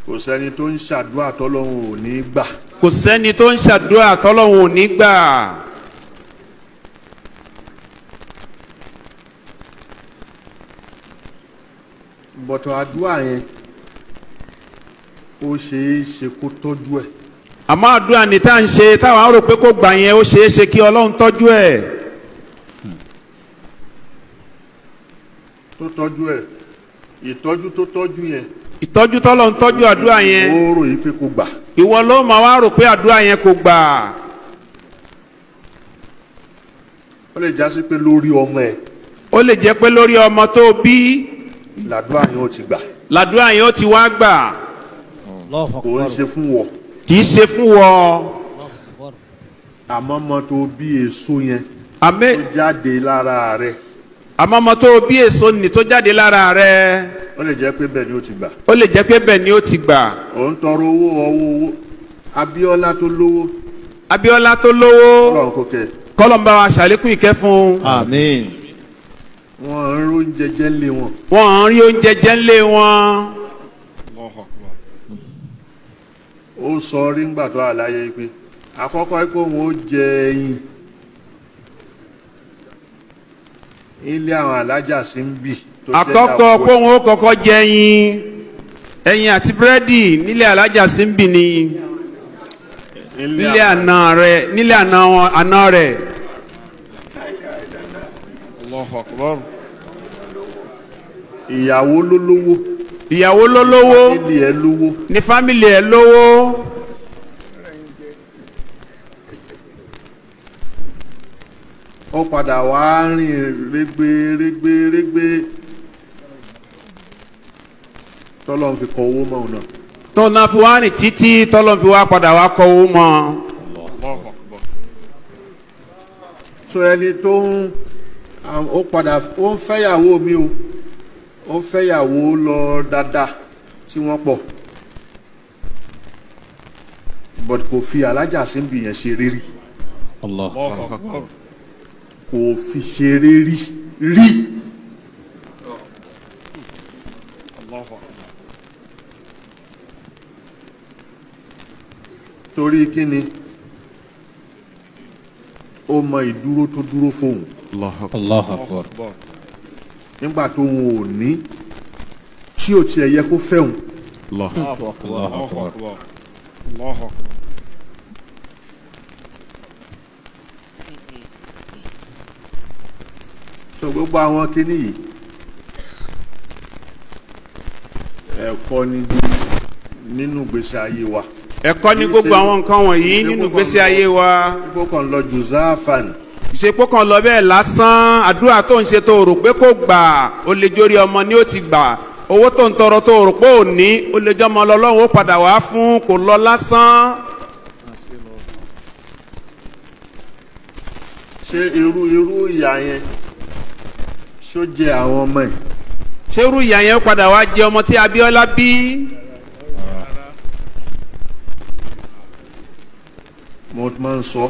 kò sẹ́ni tó ń ṣàdúrà tọ́lọ́hun ò ní gbà. kò sẹ́ni tó ń ṣàdúrà tọ́lọ́hun ò ní gbà. bọ̀tọ̀ àdúrà yẹn ó ṣeé ṣe kó tọ́jú ẹ̀. àmọ́ àdúrà ní tá à ń ṣe táwọn rò pé kó gbà yẹn ó ṣeé ṣe kí Ọlọ́run tọ́jú ẹ̀. tó tọ́jú ẹ̀ ìtọ́jú tó tọ́jú yẹn. ìtọ́jú tọ́lọ́run tọ́jú àdúrà yẹn. ó rò yí pé kó gbà. ìwọ ló máa wá rò pé àdúrà yẹn kò gbà. ó lè já sí pé lórí ọmọ ẹ̀. ó lè jẹ́ pé lórí ọmọ tó bí. làdúrà yẹn ó ti gbà. làdúrà yẹn ó ti wá gbà. kò ń ṣe fún wọ. kì í ṣe fún wọ. àmọ́ ọmọ tó bí èso yẹn. àmín. tó jáde lára rẹ̀. àmọ́ ọmọ tó bí èso nì tó jáde lára rẹ̀. ó lè jẹ́ pé bẹ́ẹ̀ ni ó ti gbà. ó lè jẹ́ pé bẹ́ẹ̀ ni ó ti gbà. ò ń tọrọ owó Abíọ́lá tó lówó. Abíọ́lá tó lówó. Ọlọ́run kò kẹ́. kọ́lọ́n bá wa ṣàlékún ìkẹ́ fún. àmín. wọ́n ń rí oúnjẹ jẹ ńlé wọn. wọ́n ń rí oúnjẹ jẹ ńlé wọn. ó sọ rí ńgbà tó àlàyé pé àkọ́kọ́ pé òun ó jẹ ẹyin ilé àwọn alájà sí ń bì. àkọ́kọ́ pé òun ó kọ́kọ́ jẹ ẹyin àti búrẹ́dì nílé alájà sí ń bì ní nílé àná rẹ̀. Allahu Akbar. ìyàwó ló lówó. ìyàwó ló lówó. fámìlì ẹ̀ lówó. ní fámìlì ẹ̀ lówó. ó padà wá rìn régbé tọ́lọ́n fi kọ owó mọ́ ọ̀nà. tọ́nà fi wá rìn títí tọ́lọ́n fi wá padà wá kọ owó mọ́. so ẹni tó ń ó ń fẹ́yàwó mi o ó ń fẹ́yàwó lọ dáadáa tí wọ́n pọ̀ but kò fi alájà síbi yẹn ṣe rírí. Allahu Akbar. kò fi ṣeré rí. torí kí ni ó mọ ìdúró tó dúró fóun. Allahu Akbar. nígbà tó ń ò ní tí ò tiẹ̀ yẹ kó fẹ́hùn. Allahu Akbar. so gbogbo àwọn kinní yìí ẹ̀kọ́ ni nínú ìgbésí ayé wa. ẹ̀kọ́ ní gbogbo àwọn nǹkan wọ̀nyí nínú ìgbésí ayé wa. gbogbo kan lọ jù záfàn. ìṣepọ̀ kan lọ bẹ́ẹ̀ lásán àdúrà tó ń ṣe tó rò pé kò gbà ó lè jórí ọmọ ni ó ti gbà owó tó ń tọrọ tó rò pé ò ní ó lè jọmọ lọ́lọ́run ó padà wá fún kò lọ lásán. ṣé irú ìyá yẹn ṣó jẹ àwọn ọmọ ẹ̀. ṣé irú ìyá yẹn padà wá jẹ ọmọ tí Abíọ́lá bí. mo máa ń sọ